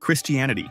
Christianity.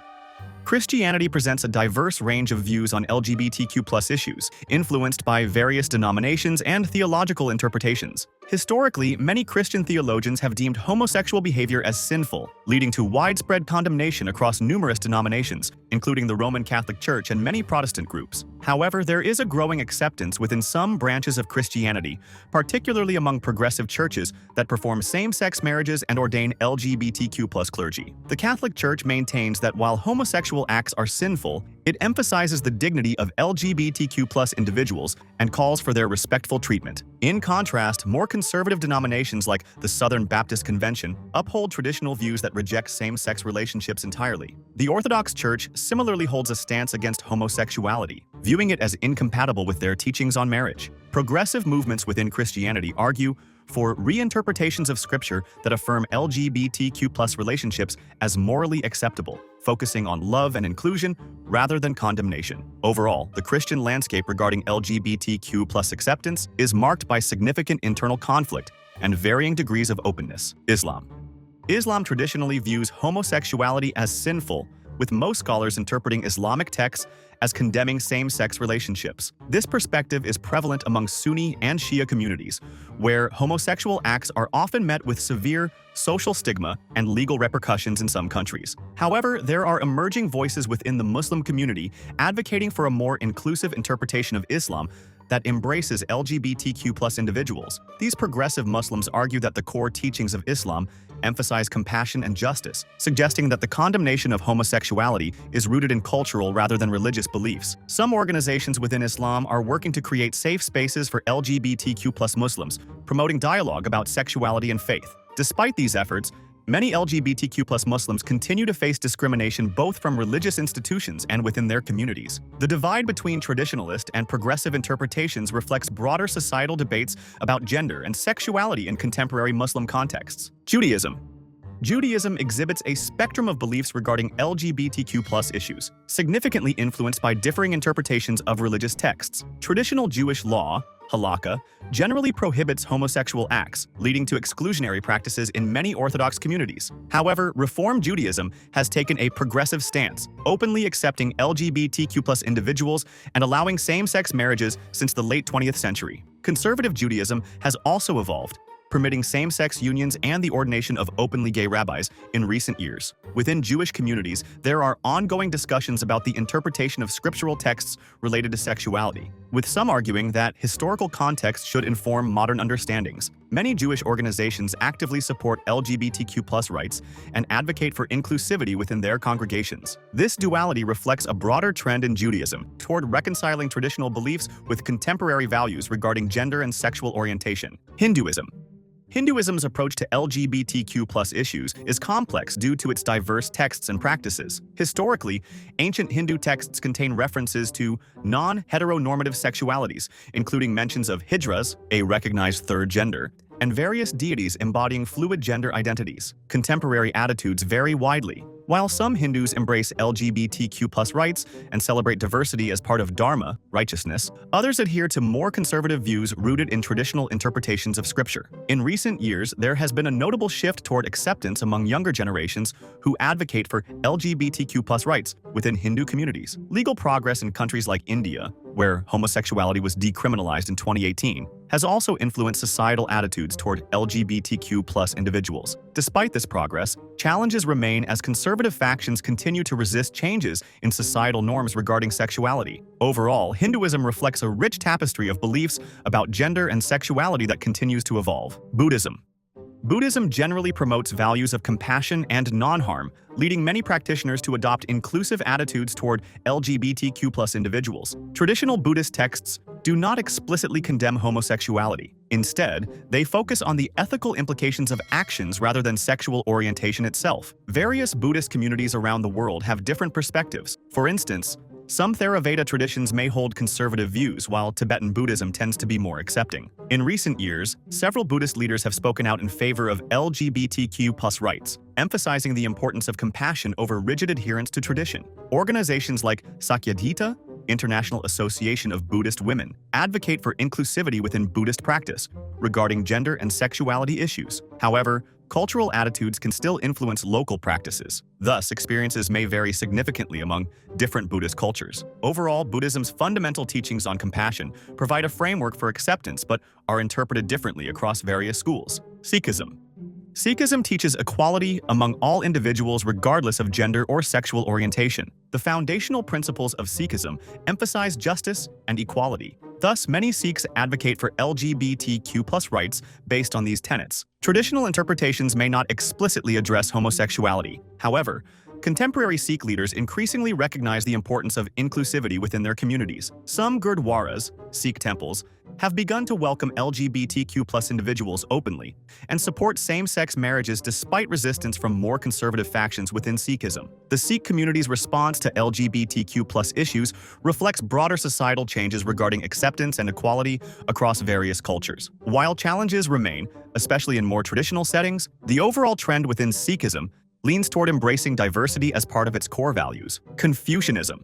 Christianity presents a diverse range of views on LGBTQ+ issues, influenced by various denominations and theological interpretations. Historically, many Christian theologians have deemed homosexual behavior as sinful, leading to widespread condemnation across numerous denominations, including the Roman Catholic Church and many Protestant groups. However, there is a growing acceptance within some branches of Christianity, particularly among progressive churches that perform same-sex marriages and ordain LGBTQ+ clergy. The Catholic Church maintains that while homosexual acts are sinful, it emphasizes the dignity of LGBTQ+ individuals and calls for their respectful treatment. In contrast, more conservative denominations like the Southern Baptist Convention uphold traditional views that reject same-sex relationships entirely. The Orthodox Church similarly holds a stance against homosexuality, viewing it as incompatible with their teachings on marriage. Progressive movements within Christianity argue for reinterpretations of Scripture that affirm LGBTQ+ relationships as morally acceptable, focusing on love and inclusion rather than condemnation. Overall, the Christian landscape regarding LGBTQ+ acceptance is marked by significant internal conflict and varying degrees of openness. Islam traditionally views homosexuality as sinful, with most scholars interpreting Islamic texts as condemning same-sex relationships. This perspective is prevalent among Sunni and Shia communities, where homosexual acts are often met with severe social stigma and legal repercussions in some countries. However, there are emerging voices within the Muslim community advocating for a more inclusive interpretation of Islam that embraces LGBTQ+ individuals. These progressive Muslims argue that the core teachings of Islam emphasize compassion and justice, suggesting that the condemnation of homosexuality is rooted in cultural rather than religious beliefs. Some organizations within Islam are working to create safe spaces for LGBTQ+ Muslims, promoting dialogue about sexuality and faith. Despite these efforts, many LGBTQ+ Muslims continue to face discrimination both from religious institutions and within their communities. The divide between traditionalist and progressive interpretations reflects broader societal debates about gender and sexuality in contemporary Muslim contexts. Judaism exhibits a spectrum of beliefs regarding LGBTQ+ issues, significantly influenced by differing interpretations of religious texts. Traditional Jewish law, halakha, generally prohibits homosexual acts, leading to exclusionary practices in many Orthodox communities. However, Reform Judaism has taken a progressive stance, openly accepting LGBTQ+ individuals and allowing same-sex marriages since the late 20th century. Conservative Judaism has also evolved, permitting same-sex unions and the ordination of openly gay rabbis in recent years. Within Jewish communities, there are ongoing discussions about the interpretation of scriptural texts related to sexuality, with some arguing that historical context should inform modern understandings. Many Jewish organizations actively support LGBTQ+ rights and advocate for inclusivity within their congregations. This duality reflects a broader trend in Judaism toward reconciling traditional beliefs with contemporary values regarding gender and sexual orientation. Hinduism's approach to LGBTQ+ issues is complex due to its diverse texts and practices. Historically, ancient Hindu texts contain references to non-heteronormative sexualities, including mentions of hijras, a recognized third gender, and various deities embodying fluid gender identities. Contemporary attitudes vary widely. While some Hindus embrace LGBTQ+ rights and celebrate diversity as part of dharma, righteousness, others adhere to more conservative views rooted in traditional interpretations of scripture. In recent years, there has been a notable shift toward acceptance among younger generations who advocate for LGBTQ+ rights within Hindu communities. Legal progress in countries like India, where homosexuality was decriminalized in 2018, has also influenced societal attitudes toward LGBTQ+ individuals. Despite this progress, challenges remain as conservative factions continue to resist changes in societal norms regarding sexuality. Overall, Hinduism reflects a rich tapestry of beliefs about gender and sexuality that continues to evolve. Buddhism generally promotes values of compassion and non-harm, leading many practitioners to adopt inclusive attitudes toward LGBTQ+ individuals. Traditional Buddhist texts do not explicitly condemn homosexuality. Instead, they focus on the ethical implications of actions rather than sexual orientation itself. Various Buddhist communities around the world have different perspectives. For instance, some Theravada traditions may hold conservative views, while Tibetan Buddhism tends to be more accepting. In recent years, several Buddhist leaders have spoken out in favor of LGBTQ+ rights, emphasizing the importance of compassion over rigid adherence to tradition. Organizations like Sakyadhita, International Association of Buddhist Women, advocate for inclusivity within Buddhist practice regarding gender and sexuality issues. However, cultural attitudes can still influence local practices. Thus, experiences may vary significantly among different Buddhist cultures. Overall, Buddhism's fundamental teachings on compassion provide a framework for acceptance but are interpreted differently across various schools. Sikhism. Sikhism teaches equality among all individuals regardless of gender or sexual orientation. The foundational principles of Sikhism emphasize justice and equality. Thus, many Sikhs advocate for LGBTQ+ rights based on these tenets. Traditional interpretations may not explicitly address homosexuality. However, contemporary Sikh leaders increasingly recognize the importance of inclusivity within their communities. Some gurdwaras, Sikh temples, have begun to welcome LGBTQ+ individuals openly and support same-sex marriages despite resistance from more conservative factions within Sikhism. The Sikh community's response to LGBTQ+ issues reflects broader societal changes regarding acceptance and equality across various cultures. While challenges remain, especially in more traditional settings, the overall trend within Sikhism leans toward embracing diversity as part of its core values. Confucianism.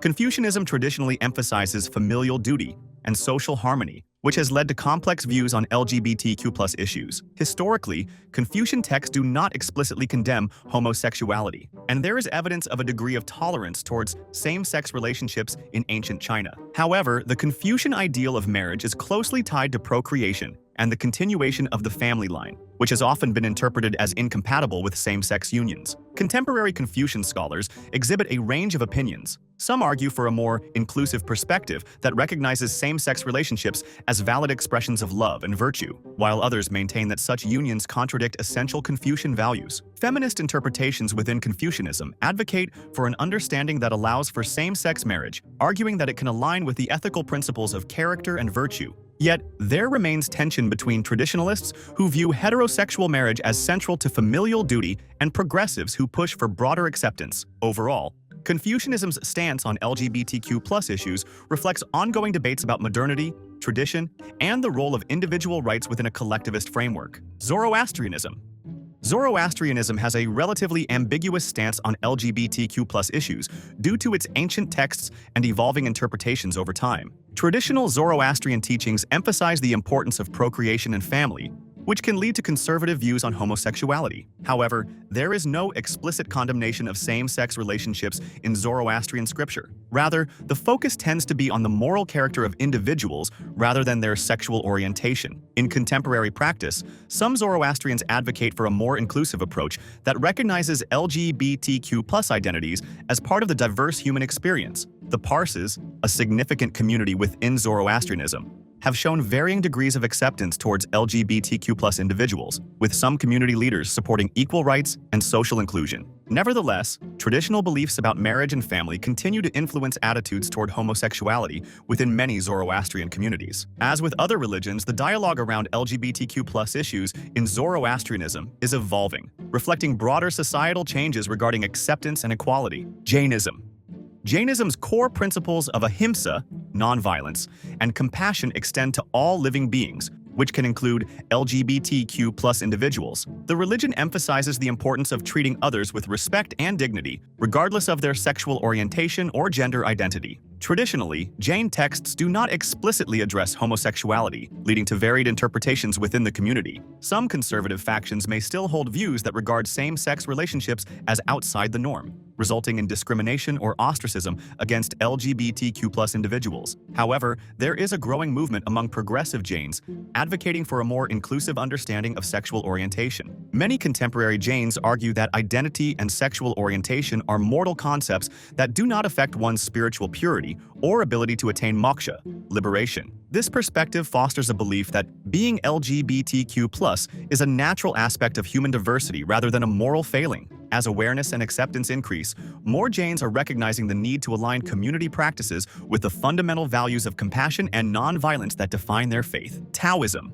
Confucianism traditionally emphasizes familial duty and social harmony, which has led to complex views on LGBTQ+ issues. Historically, Confucian texts do not explicitly condemn homosexuality, and there is evidence of a degree of tolerance towards same-sex relationships in ancient China. However, the Confucian ideal of marriage is closely tied to procreation and the continuation of the family line, which has often been interpreted as incompatible with same-sex unions. Contemporary Confucian scholars exhibit a range of opinions. Some argue for a more inclusive perspective that recognizes same-sex relationships as valid expressions of love and virtue, while others maintain that such unions contradict essential Confucian values. Feminist interpretations within Confucianism advocate for an understanding that allows for same-sex marriage, arguing that it can align with the ethical principles of character and virtue. Yet, there remains tension between traditionalists who view heterosexual marriage as central to familial duty and progressives who push for broader acceptance. Overall, Confucianism's stance on LGBTQ+ issues reflects ongoing debates about modernity, tradition, and the role of individual rights within a collectivist framework. Zoroastrianism. Zoroastrianism has a relatively ambiguous stance on LGBTQ+ issues due to its ancient texts and evolving interpretations over time. Traditional Zoroastrian teachings emphasize the importance of procreation and family, which can lead to conservative views on homosexuality. However, there is no explicit condemnation of same-sex relationships in Zoroastrian scripture. Rather, the focus tends to be on the moral character of individuals rather than their sexual orientation. In contemporary practice, some Zoroastrians advocate for a more inclusive approach that recognizes LGBTQ+ identities as part of the diverse human experience. The Parsis, a significant community within Zoroastrianism, have shown varying degrees of acceptance towards LGBTQ+ individuals, with some community leaders supporting equal rights and social inclusion. Nevertheless, traditional beliefs about marriage and family continue to influence attitudes toward homosexuality within many Zoroastrian communities. As with other religions, the dialogue around LGBTQ+ issues in Zoroastrianism is evolving, reflecting broader societal changes regarding acceptance and equality. Jainism. Jainism's core principles of ahimsa, nonviolence, and compassion extend to all living beings, which can include LGBTQ+ individuals. The religion emphasizes the importance of treating others with respect and dignity, regardless of their sexual orientation or gender identity. Traditionally, Jain texts do not explicitly address homosexuality, leading to varied interpretations within the community. Some conservative factions may still hold views that regard same-sex relationships as outside the norm, resulting in discrimination or ostracism against LGBTQ+ individuals. However, there is a growing movement among progressive Jains advocating for a more inclusive understanding of sexual orientation. Many contemporary Jains argue that identity and sexual orientation are mortal concepts that do not affect one's spiritual purity or ability to attain moksha, liberation. This perspective fosters a belief that being LGBTQ+ is a natural aspect of human diversity rather than a moral failing. As awareness and acceptance increase, more Jains are recognizing the need to align community practices with the fundamental values of compassion and nonviolence that define their faith. Taoism.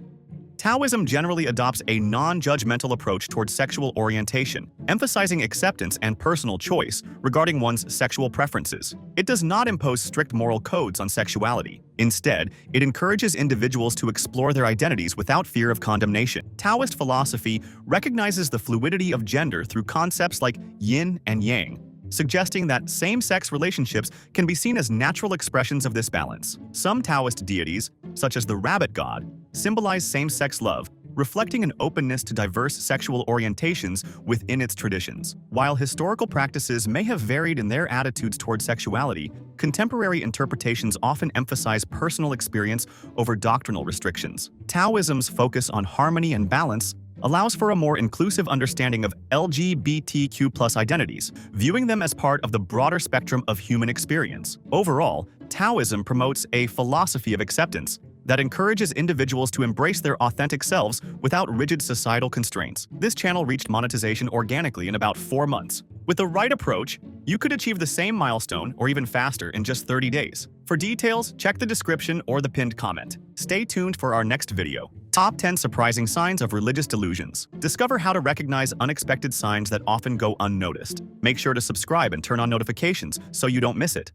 Taoism generally adopts a non-judgmental approach towards sexual orientation, emphasizing acceptance and personal choice regarding one's sexual preferences. It does not impose strict moral codes on sexuality. Instead, it encourages individuals to explore their identities without fear of condemnation. Taoist philosophy recognizes the fluidity of gender through concepts like yin and yang, suggesting that same-sex relationships can be seen as natural expressions of this balance. Some Taoist deities, such as the rabbit god, symbolize same-sex love, reflecting an openness to diverse sexual orientations within its traditions. While historical practices may have varied in their attitudes toward sexuality, contemporary interpretations often emphasize personal experience over doctrinal restrictions. Taoism's focus on harmony and balance allows for a more inclusive understanding of LGBTQ+ identities, viewing them as part of the broader spectrum of human experience. Overall, Taoism promotes a philosophy of acceptance that encourages individuals to embrace their authentic selves without rigid societal constraints. This channel reached monetization organically in about 4 months. With the right approach, you could achieve the same milestone or even faster in just 30 days. For details, check the description or the pinned comment. Stay tuned for our next video. Top 10 Surprising Signs of Religious Delusions. Discover how to recognize unexpected signs that often go unnoticed. Make sure to subscribe and turn on notifications so you don't miss it.